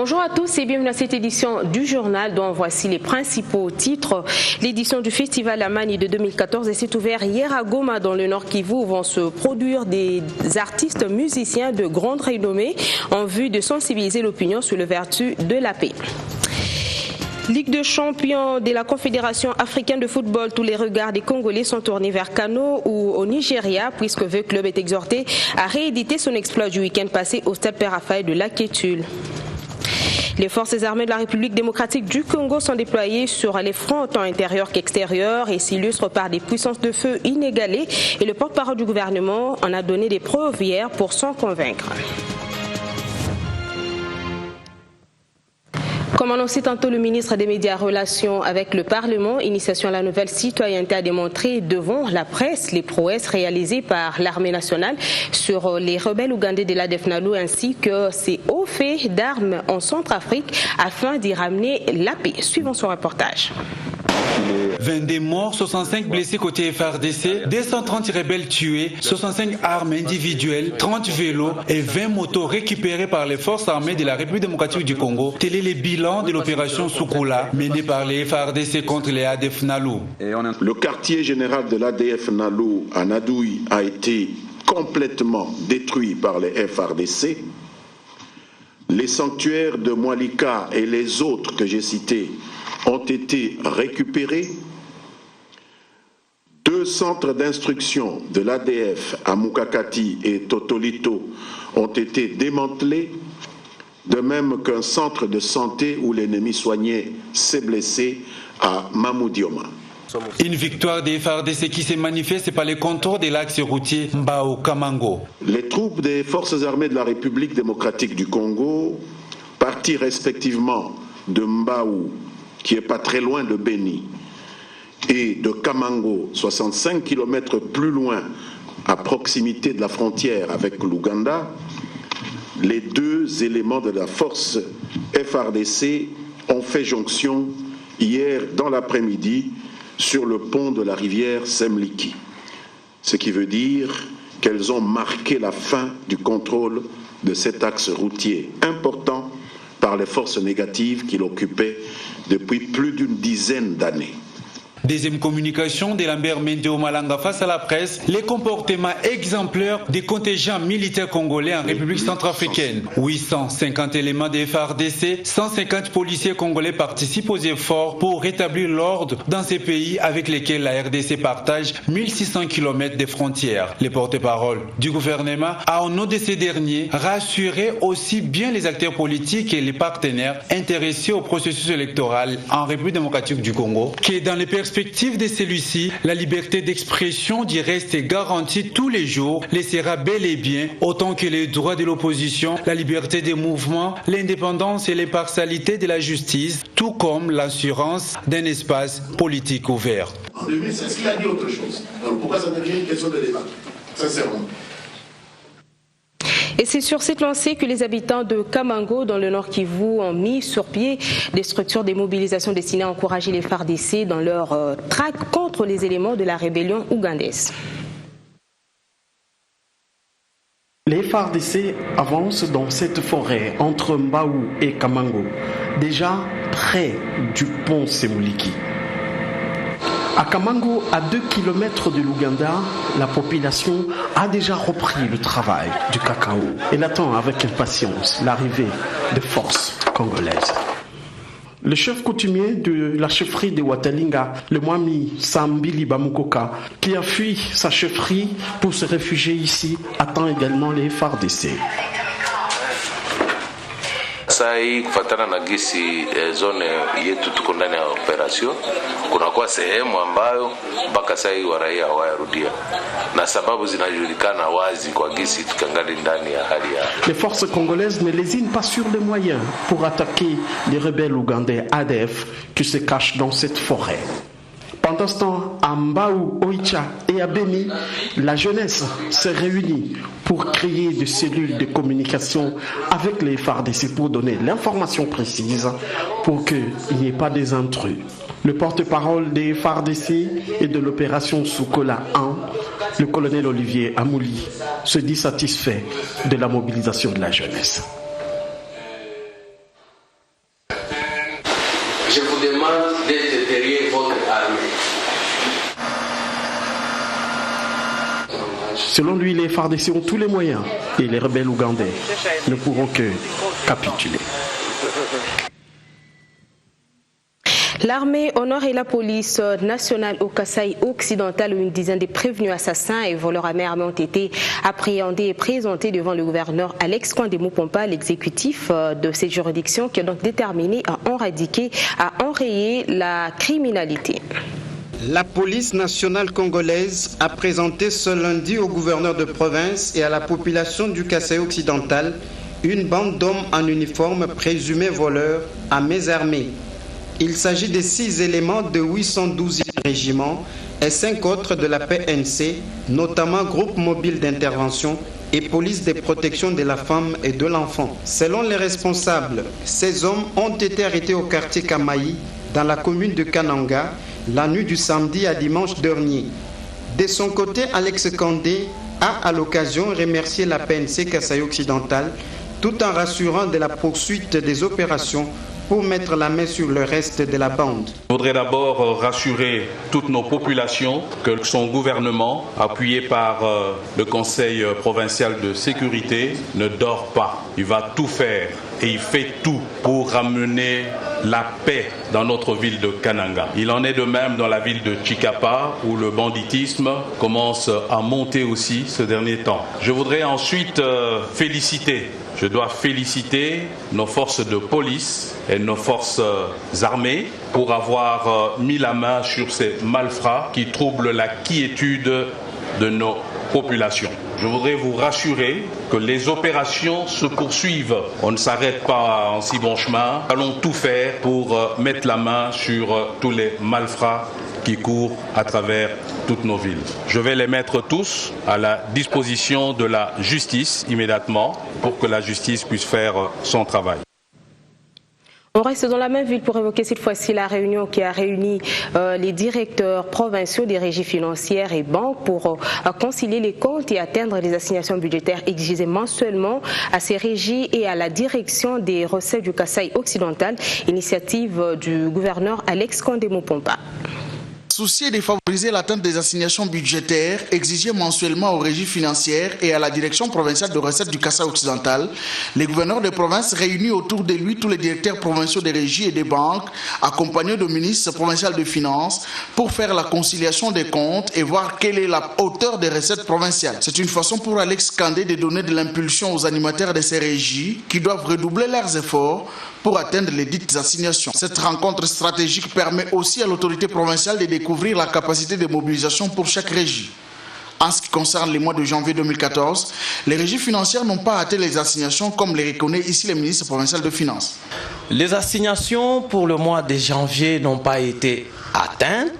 Bonjour à tous et bienvenue à cette édition du journal dont voici les principaux titres. L'édition du Festival Amani de 2014 s'est ouverte hier à Goma dans le Nord Kivu où vont se produire des artistes musiciens de grande renommée en vue de sensibiliser l'opinion sur les vertus de la paix. Ligue de champions de la Confédération africaine de football, tous les regards des Congolais sont tournés vers Kano ou au Nigeria puisque le club est exhorté à rééditer son exploit du week-end passé au stade Père-Raphaël de Lakétul. Les forces armées de la République démocratique du Congo sont déployées sur les fronts tant intérieurs qu'extérieurs et s'illustrent par des puissances de feu inégalées et le porte-parole du gouvernement en a donné des preuves hier pour s'en convaincre. Comme annoncé tantôt, le ministre des Médias Relations avec le Parlement, initiation à la nouvelle citoyenneté, a démontré devant la presse les prouesses réalisées par l'armée nationale sur les rebelles ougandais de l'ADF NALU ainsi que ses hauts faits d'armes en Centrafrique afin d'y ramener la paix. Suivons son reportage. 22 morts, 65 blessés côté FARDC, 230 rebelles tués, 65 armes individuelles, 30 vélos et 20 motos récupérées par les forces armées de la République démocratique du Congo. Tel est le bilan de l'opération Soukoula menée par les FARDC contre les ADF NALU. Le quartier général de l'ADF NALU à Nadouy a été complètement détruit par les FARDC. Les sanctuaires de Mwalika et les autres que j'ai cités ont été récupérés. 2 centres d'instruction de l'ADF à Mukakati et Totolito ont été démantelés, de même qu'un centre de santé où l'ennemi soignait ses blessés à Mamoudioma. Une victoire des FARDC qui se manifeste par les contours de l'axe routier Mbao-Kamango. Les troupes des forces armées de la République démocratique du Congo, parties respectivement de Mbao, qui est pas très loin de Beni, et de Kamango, 65 km plus loin, à proximité de la frontière avec l'Ouganda, les 2 éléments de la force FARDC ont fait jonction hier dans l'après-midi sur le pont de la rivière Semliki. Ce qui veut dire qu'elles ont marqué la fin du contrôle de cet axe routier important par les forces négatives qui l'occupaient depuis plus d'une dizaine d'années. Deuxième communication de Lambert Mendeo Malanga face à la presse, les comportements exemplaires des contingents militaires congolais en République centrafricaine. 850 éléments des FARDC, 150 policiers congolais participent aux efforts pour rétablir l'ordre dans ces pays avec lesquels la RDC partage 1600 km de frontières. Les porte-parole du gouvernement a au nom de ces derniers rassuré aussi bien les acteurs politiques et les partenaires intéressés au processus électoral en République démocratique du Congo que dans les perspectives de celui-ci, la liberté d'expression du reste garantie tous les jours, laissera bel et bien, autant que les droits de l'opposition, la liberté des mouvements, l'indépendance et l'impartialité de la justice, tout comme l'assurance d'un espace politique ouvert. En 2016, il a dit autre chose. Alors pourquoi ça devient une question de débat? Sincèrement. Et c'est sur cette lancée que les habitants de Kamango, dans le Nord Kivu, ont mis sur pied des structures de mobilisation destinées à encourager les FARDC dans leur traque contre les éléments de la rébellion ougandaise. Les FARDC avancent dans cette forêt entre Mbao et Kamango, déjà près du pont Semliki. À Kamango, à 2 km de l'Ouganda, la population a déjà repris le travail du cacao. Elle attend avec impatience l'arrivée des forces congolaises. Le chef coutumier de la chefferie de Watalinga, le Mwami Sambili Bamukoka, qui a fui sa chefferie pour se réfugier ici, attend également les FARDC. Sai kufatana na gisi zone yetu tuko ndani ya operation, kunakuwa sehemu ambayo mpaka sai waraia hawayarudia na sababu zinajulikana wazi kwa gisi tukangali ndani ya hali ya. Les forces congolaises ne lésinent pas sur les moyens pour attaquer les rebelles ougandais ADF qui se cachent dans cette forêt. Pendant ce temps, à Mbao, Oicha et à Beni, la jeunesse se réunit pour créer des cellules de communication avec les FARDC pour donner l'information précise pour qu'il n'y ait pas des intrus. Le porte-parole des FARDC et de l'opération Soukola 1, le colonel Olivier Amouli, se dit satisfait de la mobilisation de la jeunesse. Selon lui, les FARDC ont tous les moyens et les rebelles ougandais ne pourront que capituler. L'armée honore et la police nationale au Kasaï occidental où une dizaine de prévenus assassins et voleurs à main armée ont été appréhendés et présentés devant le gouverneur Alex Kwandemu-Pompa, l'exécutif de cette juridiction qui est donc déterminé à enrayer la criminalité. La police nationale congolaise a présenté ce lundi au gouverneur de province et à la population du Kasaï occidental une bande d'hommes en uniforme présumés voleurs à main armée. Il s'agit de 6 éléments de 812e régiment et 5 autres de la PNC, notamment groupe mobile d'intervention et police de protection de la femme et de l'enfant. Selon les responsables, ces hommes ont été arrêtés au quartier Kamaï, dans la commune de Kananga, la nuit du samedi à dimanche dernier. De son côté, Alex Kandé a à l'occasion remercié la PNC Kasaï occidental tout en rassurant de la poursuite des opérations pour mettre la main sur le reste de la bande. Je voudrais d'abord rassurer toutes nos populations que son gouvernement, appuyé par le Conseil provincial de sécurité, ne dort pas. Il va tout faire et il fait tout pour ramener la paix dans notre ville de Kananga. Il en est de même dans la ville de Chikapa où le banditisme commence à monter aussi ce dernier temps. Je voudrais ensuite Je dois féliciter nos forces de police et nos forces armées pour avoir mis la main sur ces malfrats qui troublent la quiétude de nos populations. Je voudrais vous rassurer que les opérations se poursuivent. On ne s'arrête pas en si bon chemin. Allons tout faire pour mettre la main sur tous les malfrats qui courent à travers toutes nos villes. Je vais les mettre tous à la disposition de la justice immédiatement pour que la justice puisse faire son travail. On reste dans la même ville pour évoquer cette fois-ci la réunion qui a réuni les directeurs provinciaux des régies financières et banques pour concilier les comptes et atteindre les assignations budgétaires exigées mensuellement à ces régies et à la direction des recettes du Kasaï occidental, initiative du gouverneur Alex Kwandemu-Pompa. Soucié de favoriser l'atteinte des assignations budgétaires exigées mensuellement aux régies financières et à la direction provinciale de recettes du Kasaï occidental, les gouverneurs de province réunissent autour de lui tous les directeurs provinciaux des régies et des banques, accompagnés du ministre provincial de finances, pour faire la conciliation des comptes et voir quelle est la hauteur des recettes provinciales. C'est une façon pour Alex Kandé de donner de l'impulsion aux animateurs de ces régies qui doivent redoubler leurs efforts pour atteindre les dites assignations. Cette rencontre stratégique permet aussi à l'autorité provinciale de découvrir la capacité de mobilisation pour chaque régie. En ce qui concerne les mois de janvier 2014, les régies financières n'ont pas atteint les assignations comme les reconnaît ici le ministre provincial de Finances. Les assignations pour le mois de janvier n'ont pas été atteintes,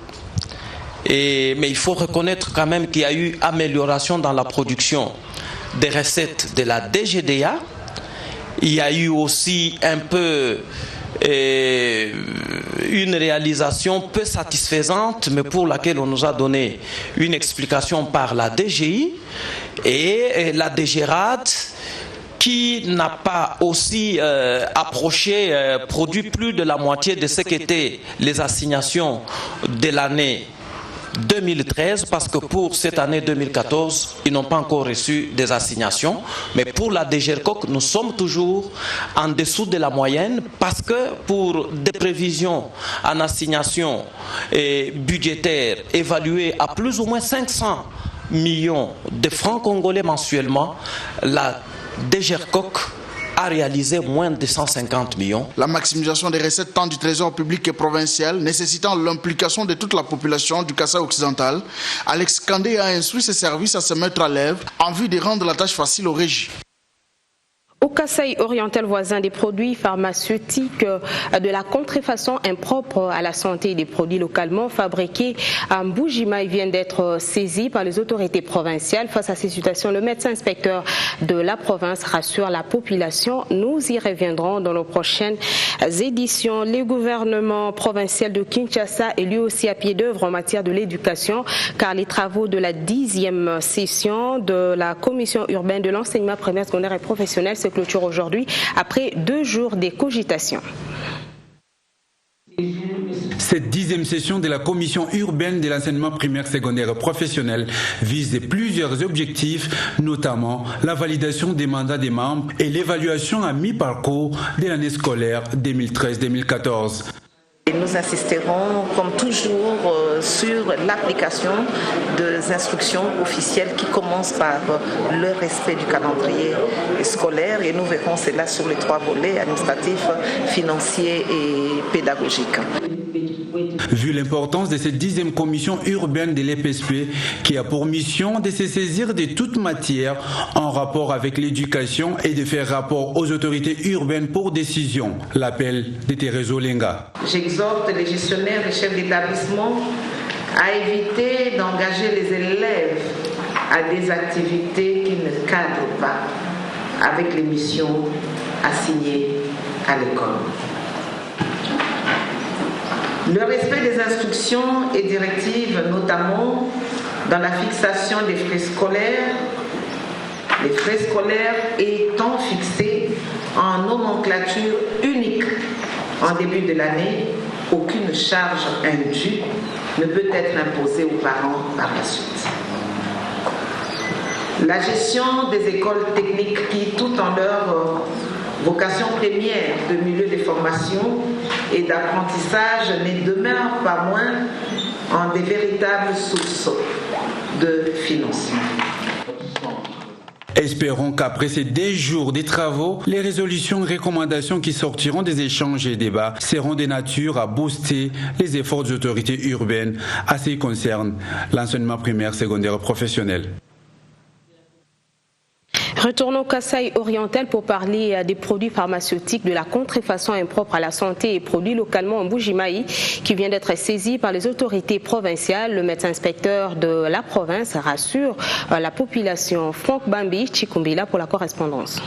mais il faut reconnaître quand même qu'il y a eu amélioration dans la production des recettes de la DGDA. Il y a eu aussi un peu une réalisation peu satisfaisante, mais pour laquelle on nous a donné une explication par la DGI et la DGRAD qui n'a pas aussi produit plus de la moitié de ce qu'étaient les assignations de l'année 2013, parce que pour cette année 2014, ils n'ont pas encore reçu des assignations. Mais pour la DGRCOC, nous sommes toujours en dessous de la moyenne, parce que pour des prévisions en assignation budgétaire évaluées à plus ou moins 500 millions de francs congolais mensuellement, la DGRCOC a réalisé moins de 150 millions. La maximisation des recettes tant du trésor public et provincial, nécessitant l'implication de toute la population du Kasaï occidental, Alex Kandé a instruit ses services à se mettre à l'œuvre en vue de rendre la tâche facile aux régies. Au Kasaï oriental voisin, des produits pharmaceutiques de la contrefaçon impropre à la santé et des produits localement fabriqués à Mboujima viennent d'être saisis par les autorités provinciales. Face à ces situations, le médecin inspecteur de la province rassure la population. Nous y reviendrons dans nos prochaines éditions. Le gouvernement provincial de Kinshasa est lui aussi à pied d'œuvre en matière de l'éducation, car les travaux de la 10e session de la commission urbaine de l'enseignement primaire, secondaire et professionnel se clôture aujourd'hui après 2 jours de cogitation. Cette 10e session de la commission urbaine de l'enseignement primaire, secondaire et professionnel vise plusieurs objectifs, notamment la validation des mandats des membres et l'évaluation à mi-parcours de l'année scolaire 2013-2014. Nous insisterons, comme toujours, sur l'application des instructions officielles qui commencent par le respect du calendrier scolaire et nous verrons cela sur les 3 volets administratifs, financiers et pédagogiques. Vu l'importance de cette 10e commission urbaine de l'EPSP qui a pour mission de se saisir de toute matière en rapport avec l'éducation et de faire rapport aux autorités urbaines pour décision. L'appel de Thérèse Olenga. J'exhorte les gestionnaires, les chefs d'établissement à éviter d'engager les élèves à des activités qui ne cadrent pas avec les missions assignées à l'école. Le respect des instructions et directives, notamment dans la fixation des frais scolaires, les frais scolaires étant fixés en nomenclature unique en début de l'année, aucune charge indue ne peut être imposée aux parents par la suite. La gestion des écoles techniques qui, tout en leur vocation première de milieu de formation et d'apprentissage, ne demeure pas moins en des véritables sources de financement. Espérons qu'après ces 10 jours de travaux, les résolutions et recommandations qui sortiront des échanges et débats seront de nature à booster les efforts des autorités urbaines à ce qui concerne l'enseignement primaire, secondaire et professionnel. Retournons au Kasaï oriental pour parler des produits pharmaceutiques, de la contrefaçon impropre à la santé et produits localement en Mbuji-Mayi qui vient d'être saisi par les autorités provinciales. Le médecin inspecteur de la province rassure la population. Franck Bambi Chikumbila pour la correspondance.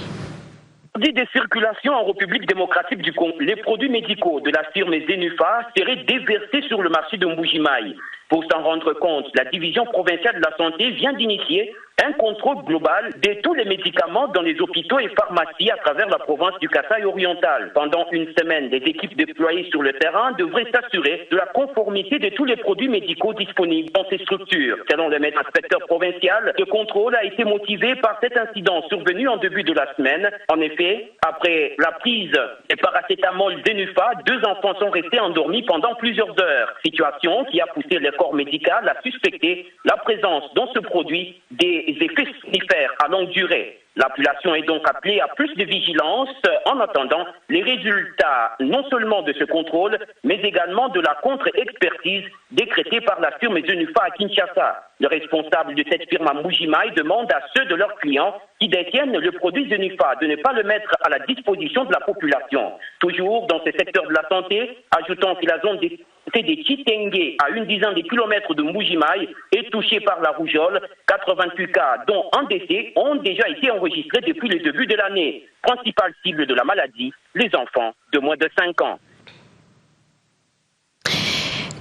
De circulation en République démocratique du Congo, les produits médicaux de la firme Zenufa seraient déversés sur le marché de Mbuji-Mayi. Pour s'en rendre compte, la division provinciale de la santé vient d'initier un contrôle global de tous les médicaments dans les hôpitaux et pharmacies à travers la province du Kasaï oriental. Pendant une semaine, des équipes déployées sur le terrain devraient s'assurer de la conformité de tous les produits médicaux disponibles dans ces structures. Selon le maître inspecteur provincial, ce contrôle a été motivé par cet incident survenu en début de la semaine. En effet, après la prise de paracétamol Zenufa, 2 enfants sont restés endormis pendant plusieurs heures. Situation qui a poussé le corps médical à suspecter la présence dans ce produit des effets somnifères à longue durée. La population est donc appelée à plus de vigilance en attendant les résultats non seulement de ce contrôle, mais également de la contre-expertise décrétée par la firme Zenufa à Kinshasa. Le responsable de cette firme à Mbuji-Mayi demande à ceux de leurs clients qui détiennent le produit Zenufa de ne pas le mettre à la disposition de la population. Toujours dans ce secteur de la santé, ajoutant que la zone des Chitengue, à une dizaine de kilomètres de Mbuji-Mayi, est touchée par la rougeole. 88 cas, dont un décès, ont déjà été enregistrés depuis le début de l'année. Principale cible de la maladie, les enfants de moins de 5 ans.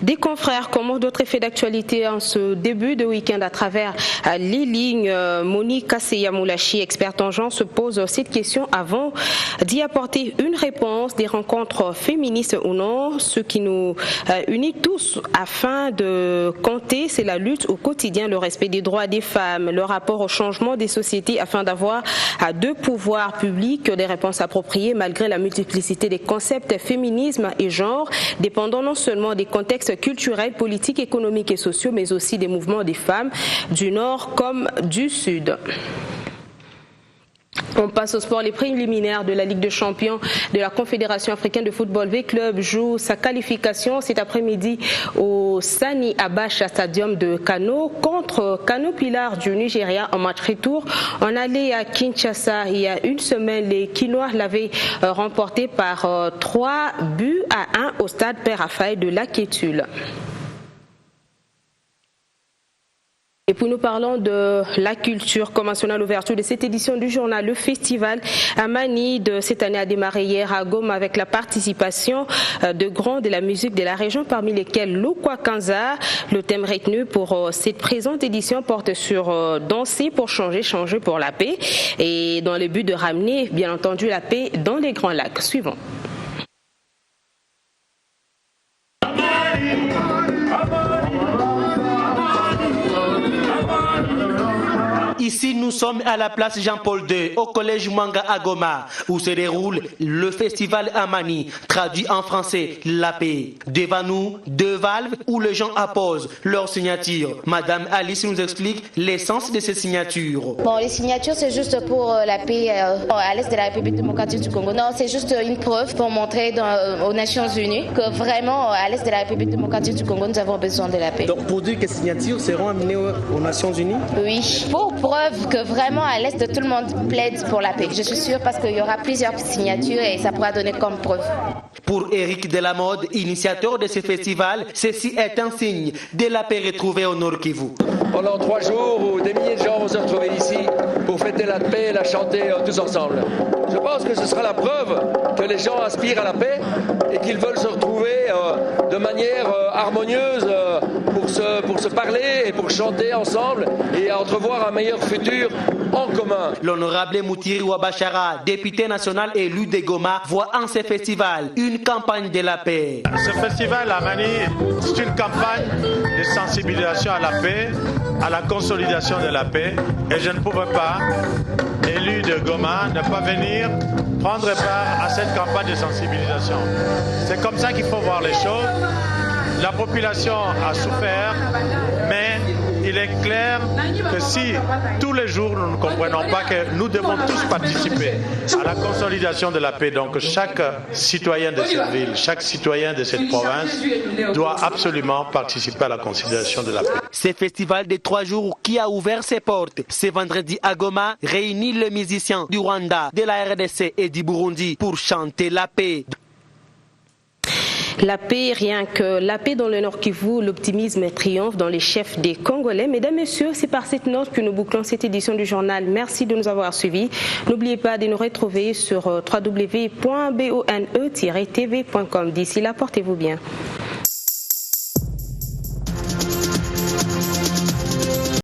Des confrères commentent d'autres effets d'actualité en ce début de week-end à travers les lignes. Monique Kasseya-Moulachi, experte en genre, se pose cette question avant d'y apporter une réponse. Des rencontres féministes ou non, ce qui nous unit tous afin de compter, c'est la lutte au quotidien, le respect des droits des femmes, le rapport au changement des sociétés afin d'avoir 2 pouvoirs publics, des réponses appropriées malgré la multiplicité des concepts féminisme et genre, dépendant non seulement des contextes culturels, politiques, économiques et sociaux, mais aussi des mouvements des femmes du Nord comme du Sud. On passe au sport. Les préliminaires de la Ligue des champions de la Confédération africaine de football V-Club joue sa qualification cet après-midi au Sani Abacha Stadium de Kano contre Kano Pilar du Nigeria en match retour. On allait à Kinshasa il y a une semaine. Les Kinois l'avaient remporté par 3-1 au stade Père Raphaël de Lakétule. Et puis nous parlons de la culture. Comme mentionné à l'ouverture de cette édition du journal, le festival Amani de cette année a démarré hier à Goma avec la participation de grands de la musique de la région, parmi lesquels Lokwa Kanza. Le thème retenu pour cette présente édition porte sur danser pour changer, changer pour la paix, et dans le but de ramener bien entendu la paix dans les Grands Lacs. Suivons. Ici, nous sommes à la place Jean-Paul II, au collège Mwanga à Goma, où se déroule le festival Amani, traduit en français la paix. Devant nous, 2 valves où les gens apposent leur signature. Madame Alice nous explique l'essence de ces signatures. Bon, les signatures, c'est juste pour la paix à l'est de la République démocratique du Congo. Non, c'est juste une preuve pour montrer aux Nations Unies que vraiment, à l'est de la République démocratique du Congo, nous avons besoin de la paix. Donc, pour dire que ces signatures seront amenées aux Nations Unies? Oui, pour preuve que vraiment à l'est, tout le monde plaide pour la paix. Je suis sûre parce qu'il y aura plusieurs signatures et ça pourra donner comme preuve. Pour Éric Delamode, initiateur de ce festival, ceci est un signe de la paix retrouvée au Nord Kivu. Pendant 3 jours où des milliers de gens vont se retrouver ici pour fêter la paix et la chanter tous ensemble. Je pense que ce sera la preuve que les gens aspirent à la paix et qu'ils veulent se retrouver de manière harmonieuse pour se parler et pour chanter ensemble et entrevoir un meilleur futur en commun. L'honorable Moutiri Ouabachara, député national élu de Goma, voit en ce festival une campagne de la paix. Ce festival Amani, c'est une campagne de sensibilisation à la paix, à la consolidation de la paix, et je ne pouvais pas, élu de Goma, ne pas venir prendre part à cette campagne de sensibilisation. C'est comme ça qu'il faut voir les choses. La population a souffert, mais il est clair que si tous les jours nous ne comprenons pas que nous devons tous participer à la consolidation de la paix, donc chaque citoyen de cette ville, chaque citoyen de cette province doit absolument participer à la consolidation de la paix. Ce festival de 3 jours qui a ouvert ses portes ce vendredi à Goma réunit les musiciens du Rwanda, de la RDC et du Burundi pour chanter la paix. La paix, rien que la paix dans le Nord Kivu, l'optimisme triomphe dans les chefs des Congolais. Mesdames, Messieurs, c'est par cette note que nous bouclons cette édition du journal. Merci de nous avoir suivis. N'oubliez pas de nous retrouver sur www.bone-tv.com. D'ici là, portez-vous bien.